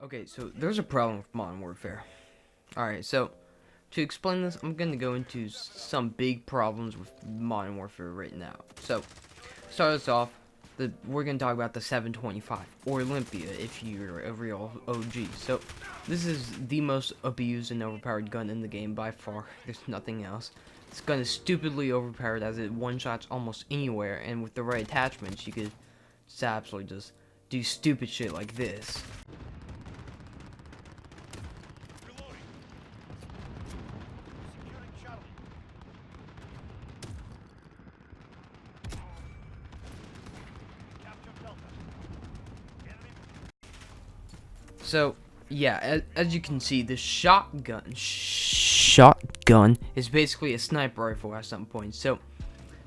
Okay, so there's a problem with Modern Warfare. Alright, so to explain this, I'm going to go into some big problems with Modern Warfare right now. So, start us off, we're going to talk about the 725, or Olympia, if you're a real OG. So, this is the most abused and overpowered gun in the game by far. There's nothing else. This gun is stupidly overpowered as it one-shots almost anywhere, and with the right attachments, you could just absolutely just do stupid shit like this. So, yeah, as you can see, the shotgun is basically a sniper rifle at some point. So,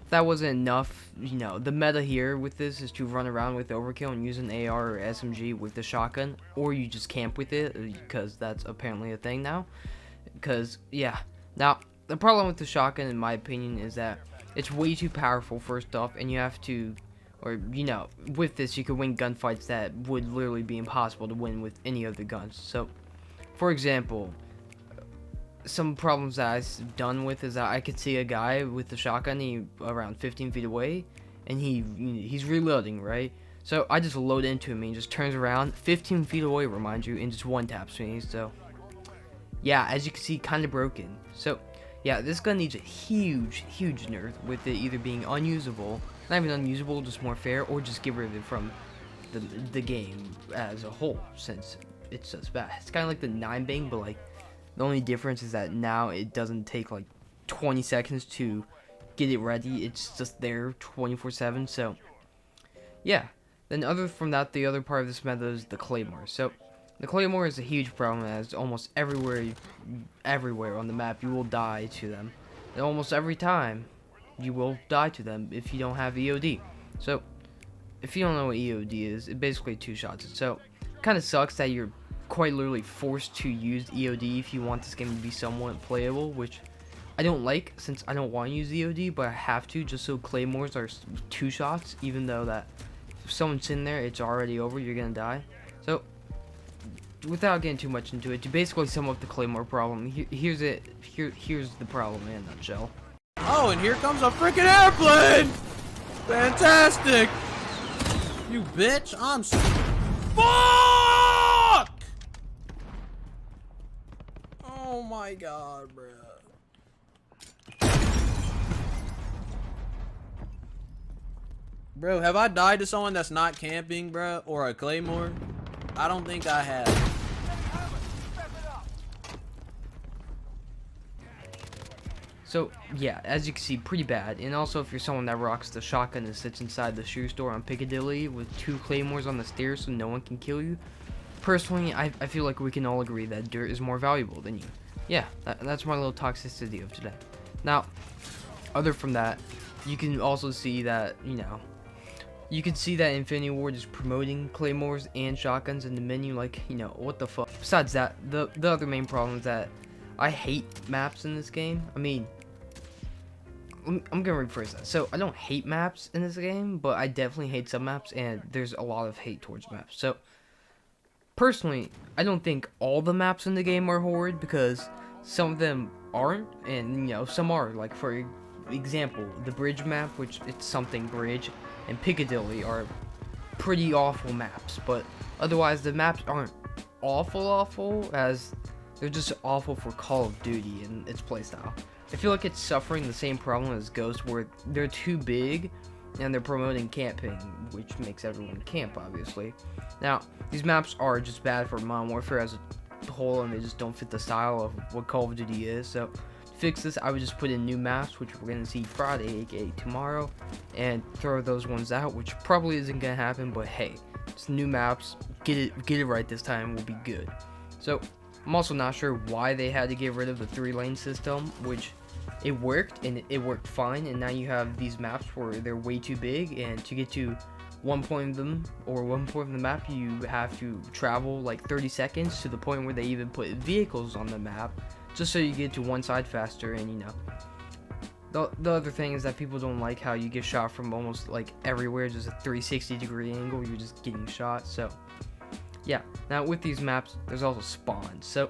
if that wasn't enough, the meta here with this is to run around with overkill and use an AR or SMG with the shotgun, or you just camp with it, because that's apparently a thing now. Because, yeah. Now, the problem with the shotgun, in my opinion, is that it's way too powerful, first off, and you have to, or, with this, you could win gunfights that would literally be impossible to win with any other guns. So, for example, some problems that I've done with is that I could see a guy with the shotgun around 15 feet away, and he's reloading, right? So I just load into him, and he just turns around 15 feet away, remind you, and just one taps me. So yeah, as you can see, kind of broken. So yeah, this gun needs a huge nerf, with it either being unusable, not even unusable, just more fair, or just get rid of it from the game as a whole, since it's just bad. It's kind of like the 9 bang, but like the only difference is that now it doesn't take like 20 seconds to get it ready. It's just there 24/7. So yeah. Then other from that, the other part of this method is the Claymore. So the Claymore is a huge problem, as almost everywhere on the map you will die to them. And almost every time you will die to them if you don't have EOD. So if you don't know what EOD is, it basically two shots. So kind of sucks that you're quite literally forced to use EOD if you want this game to be somewhat playable, which I don't like, since I don't want to use EOD, but I have to just so Claymores are two shots, even though that if someone's in there, it's already over, you're gonna die. So without getting too much into it, to basically sum up the Claymore problem, here's the problem in a nutshell. Oh, and here comes a freaking airplane! Fantastic! You bitch, Fuck! Oh my god, bruh. Bro, have I died to someone that's not camping, bro? Or a Claymore? I don't think I have. So yeah, as you can see, pretty bad. And also, if you're someone that rocks the shotgun and sits inside the shoe store on Piccadilly with 2 Claymores on the stairs so no one can kill you, personally, I feel like we can all agree that dirt is more valuable than you. Yeah, that's my little toxicity of today. Now, other from that, you can also see that, you can see that Infinity Ward is promoting Claymores and shotguns in the menu, like, what the fuck. Besides that, the other main problem is that I hate maps in this game. I mean, I'm gonna rephrase that. So I don't hate maps in this game, but I definitely hate some maps, and there's a lot of hate towards maps. So personally, I don't think all the maps in the game are horrid, because some of them aren't, and some are. Like, for example, the bridge map, which it's something bridge, and Piccadilly are pretty awful maps. But otherwise, the maps aren't awful, as they're just awful for Call of Duty and its playstyle. I feel like it's suffering the same problem as Ghost, where they're too big and they're promoting camping, which makes everyone camp, obviously. Now, these maps are just bad for Modern Warfare as a whole, and they just don't fit the style of what Call of Duty is. So to fix this, I would just put in new maps, which we're going to see Friday, aka tomorrow, and throw those ones out, which probably isn't going to happen, but hey, it's new maps. Get it right this time, we'll be good. So I'm also not sure why they had to get rid of the 3-lane system, which it worked, and it worked fine, and now you have these maps where they're way too big, and to get to one point of the map, you have to travel like 30 seconds, to the point where they even put vehicles on the map just so you get to one side faster. And the other thing is that people don't like how you get shot from almost like everywhere, just a 360-degree angle, you're just getting shot. So yeah, now with these maps, there's also spawns. So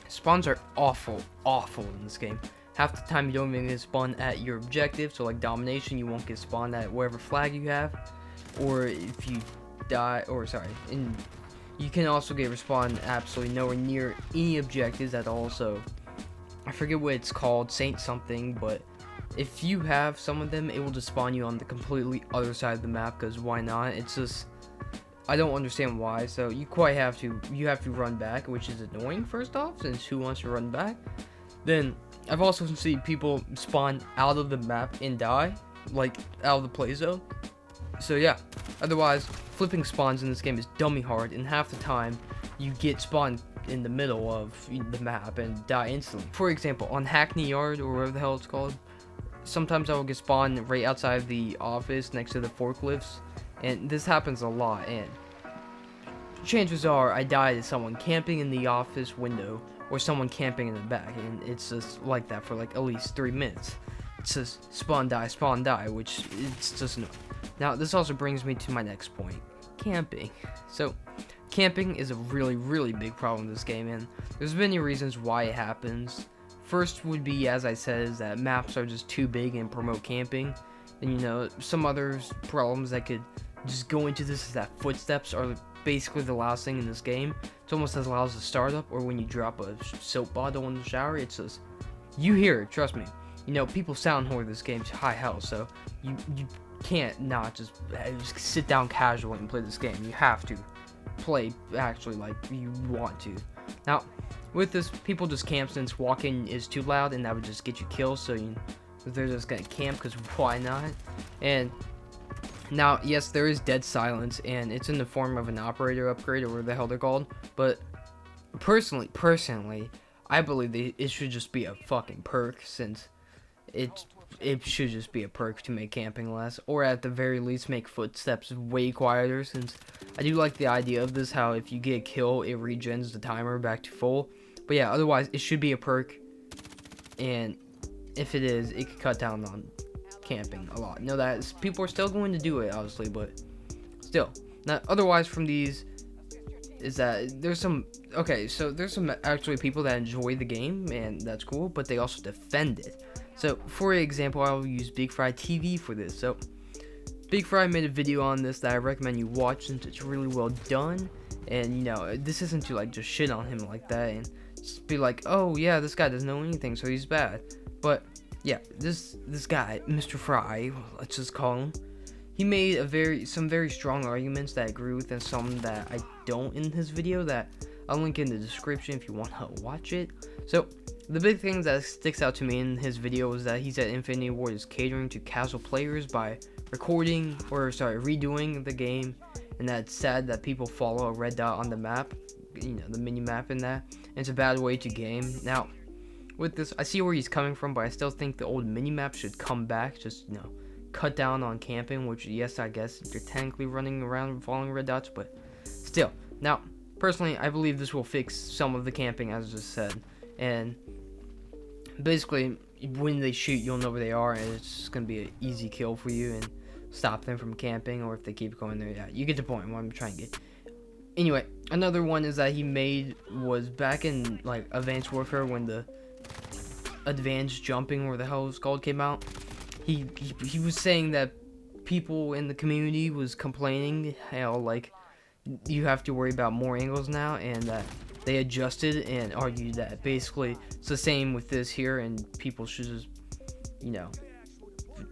spawns are awful in this game. Half the time you don't even get spawned at your objective, so like domination, you won't get spawned at whatever flag you have, or if you die, or sorry, and you can also get respawned absolutely nowhere near any objectives at all. So I forget what it's called, Saint something, but if you have some of them, it will just spawn you on the completely other side of the map, because why not? It's just, I don't understand why. So you have to run back, which is annoying first off, since who wants to run back? Then I've also seen people spawn out of the map and die, like out of the play zone. So yeah, otherwise flipping spawns in this game is dummy hard, and half the time you get spawned in the middle of the map and die instantly. For example, on Hackney Yard, or whatever the hell it's called, sometimes I will get spawned right outside the office next to the forklifts, and this happens a lot, and chances are I die to someone camping in the office window or someone camping in the back, and it's just like that for like at least 3 minutes. It's just spawn die, which it's just annoying. Now this also brings me to my next point, camping. So camping is a really big problem in this game, and there's many reasons why it happens. First would be, as I said, is that maps are just too big and promote camping. And you know, some other problems that could just go into this is that footsteps are basically the loudest thing in this game. It's almost as loud as a startup, or when you drop a soap bottle in the shower. It's just, you hear it, trust me. You know, people sound whore this game to high hell, so you can't not just sit down casually and play this game. You have to play actually like you want to. Now, with this, people just camp since walking is too loud, and that would just get you killed, so they're just gonna camp, because why not? And now, yes, there is dead silence, and it's in the form of an operator upgrade, or whatever the hell they're called, but personally, I believe it should just be a fucking perk, since it should just be a perk to make camping less, or at the very least make footsteps way quieter, since I do like the idea of this, how if you get a kill, it regens the timer back to full. But yeah, otherwise, it should be a perk, and if it is, it could cut down on camping a lot. Know that people are still going to do it, obviously, but still. Now, otherwise from these, is that there's some, okay, so there's some actually people that enjoy the game, and that's cool, but they also defend it. So, for example, I will use Big Fry TV for this. So, Big Fry made a video on this that I recommend you watch, since it's really well done. And, you know, this isn't to, like, just shit on him like that and just be like, oh, yeah, this guy doesn't know anything, so he's bad. But, yeah, this guy, Mr. Fry, let's just call him, he made some very strong arguments that I agree with, and some that I don't in his video, that I'll link in the description if you want to watch it. So, the big thing that sticks out to me in his video is that he said Infinity Ward is catering to casual players by redoing the game, and that it's sad that people follow a red dot on the map, you know, the mini map in that, and it's a bad way to game. Now, with this, I see where he's coming from, but I still think the old mini map should come back, just, you know, cut down on camping, which, yes, I guess you're technically running around and following red dots, but still. Now, personally, I believe this will fix some of the camping, as I just said, and basically, when they shoot, you'll know where they are, and it's just gonna be an easy kill for you and stop them from camping. Or if they keep going there, yeah, you get the point. What I'm trying to get. Anyway, another one is that he made was back in like Advanced Warfare, when the advanced jumping, or the hell it's called, came out. He was saying that people in the community was complaining how like you have to worry about more angles now, and that they adjusted and argued that basically it's the same with this here, and people should just, you know,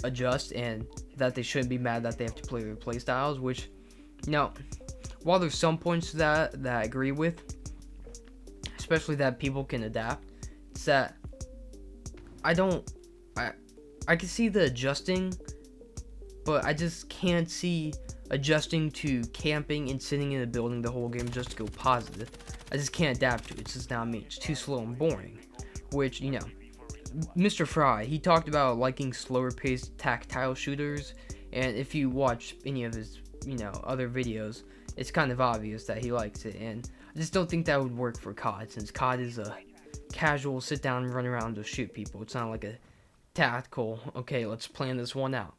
adjust, and that they shouldn't be mad that they have to play their play styles. Which, you know, while there's some points to that I agree with, especially that people can adapt, it's that I can see the adjusting, but I just can't see adjusting to camping and sitting in a building the whole game just to go positive. I just can't adapt to it. It's just not me. It's too slow and boring. Which, you know, Mr. Fry, he talked about liking slower paced tactile shooters, and if you watch any of his, you know, other videos, it's kind of obvious that he likes it, and I just don't think that would work for COD, since COD is a casual sit down and run around to shoot people. It's not like a tactical, okay, let's plan this one out.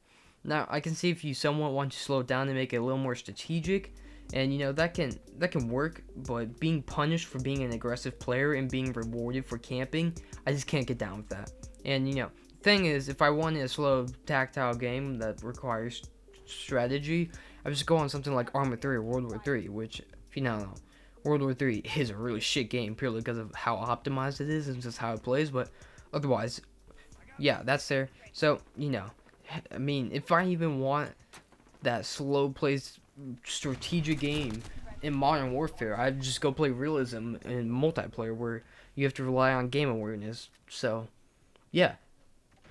Now, I can see if you somewhat want to slow it down and make it a little more strategic, And you know, that can work, but being punished for being an aggressive player and being rewarded for camping, I just can't get down with that. And you know, thing is, if I wanted a slow tactile game that requires strategy, I would just go on something like Arma 3 or World War 3, which, if you don't know, World War 3 is a really shit game purely because of how optimized it is and just how it plays, but otherwise, yeah, that's there. So, you know, I mean, if I even want that slow plays strategic game in Modern Warfare, I'd just go play realism in multiplayer where you have to rely on game awareness. So, yeah,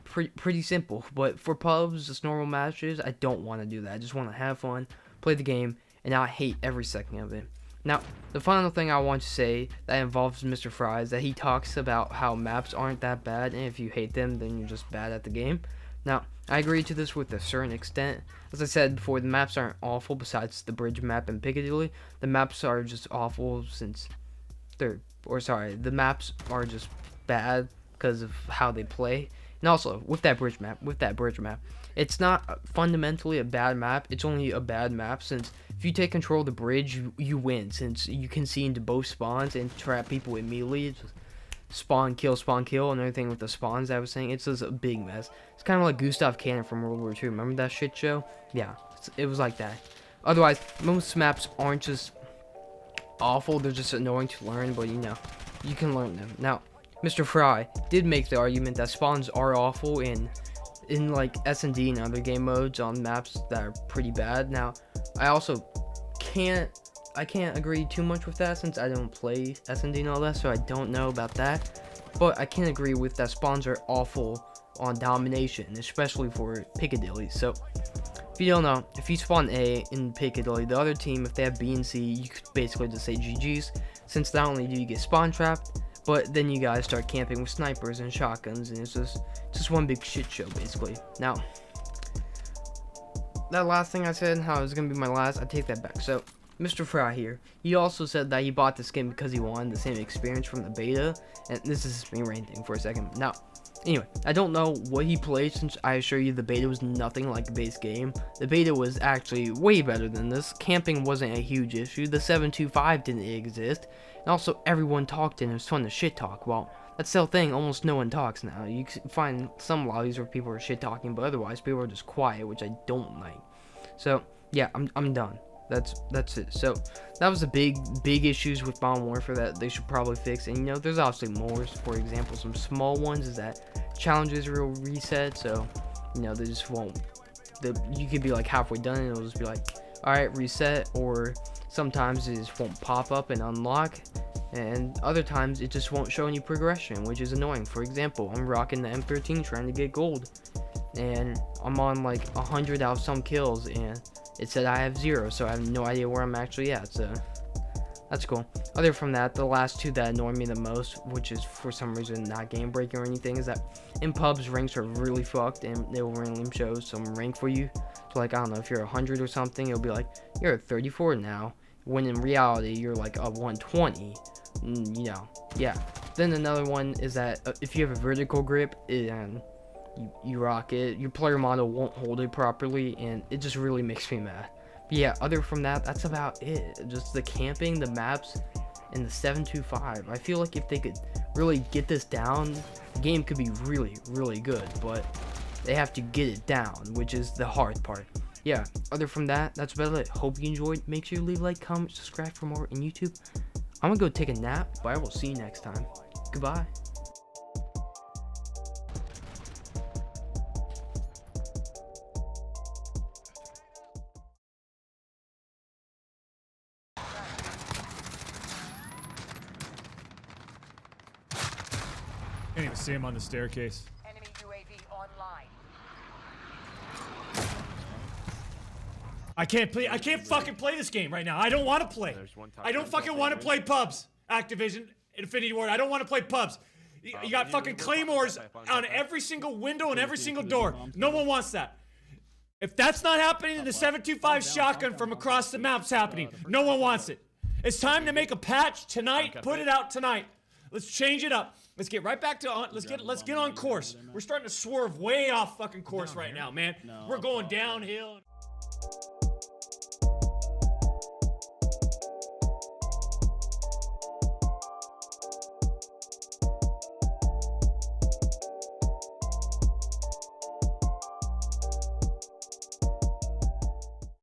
pretty simple. But for pubs, just normal matches, I don't want to do that. I just want to have fun, play the game, and not hate every second of it. Now, the final thing I want to say that involves Mr. Fry is that he talks about how maps aren't that bad, and if you hate them, then you're just bad at the game. Now, I agree to this with a certain extent. As I said before, the maps aren't awful besides the bridge map in Piccadilly. The maps are just awful since the maps are just bad because of how they play. And also, with that bridge map, it's not fundamentally a bad map. It's only a bad map since if you take control of the bridge, you win, since you can see into both spawns and trap people immediately. It's just spawn, kill, and everything with the spawns I was saying. It's just a big mess. It's kind of like Gustav Cannon from World War II. Remember that shit show? Yeah, it was like that. Otherwise, most maps aren't just awful. They're just annoying to learn, but you know, you can learn them. Now, Mr. Fry did make the argument that spawns are awful in like S&D and other game modes on maps that are pretty bad. Now, I also can't agree too much with that since I don't play S&D and all that, so I don't know about that. But I can agree with that spawns are awful on domination, especially for Piccadilly. So, if you don't know, if you spawn A in Piccadilly, the other team, if they have B and C, you could basically just say GG's, since not only do you get spawn trapped, but then you guys start camping with snipers and shotguns, and it's just one big shit show, basically. Now, that last thing I said, how it was going to be my last, I take that back. So, Mr. Fry here, he also said that he bought the skin because he wanted the same experience from the beta, and this is me ranting for a second. Now, anyway, I don't know what he played since I assure you the beta was nothing like the base game. The beta was actually way better than this. Camping wasn't a huge issue. The 725 didn't exist. And also, everyone talked and it was fun to shit talk. Well, that's the thing, almost no one talks now. You can find some lobbies where people are shit talking, but otherwise people are just quiet, which I don't like. So, yeah, I'm done. That's it. So that was the big issues with Modern Warfare that they should probably fix. And you know, there's obviously more. For example, some small ones is that challenges will reset. So you know, they just won't. You could be like halfway done and it'll just be like, all right, reset. Or sometimes it just won't pop up and unlock. And other times it just won't show any progression, which is annoying. For example, I'm rocking the M13 trying to get gold, and I'm on like 100 out of some kills, and it said I have 0, so I have no idea where I'm actually at. So that's cool. Other from that, the last two that annoy me the most, which is for some reason not game breaking or anything, is that in pubs ranks are really fucked, and they will randomly show some rank for you. So like, I don't know, if you're 100 or something, it'll be like you're at 34 now, when in reality you're like a 120. You know, yeah. Then another one is that if you have a vertical grip and you rock it, your player model won't hold it properly, and it just really makes me mad. But yeah, other from that, that's about it. Just the camping, the maps, and the 725. I feel like if they could really get this down, the game could be really good, but they have to get it down, which is the hard part. Yeah, other from that, that's about it. Hope you enjoyed. Make sure you leave a like, comment, subscribe for more in YouTube. I'm gonna go take a nap, but I will see you next time. Goodbye. Can't even see him on the staircase. Enemy UAV online. I can't fucking play this game right now. I don't want to play. I don't fucking want to play pubs. Activision, Infinity Ward. I don't want to play pubs. You got fucking claymores on every single window and every single door. No one wants that. If that's not happening, then the 725 shotgun from across the map's happening. No one wants it. It's time to make a patch tonight. Put it out tonight. Let's change it up. Let's get right back to let's get on course. We're starting to swerve way off fucking course right now, man. We're going downhill.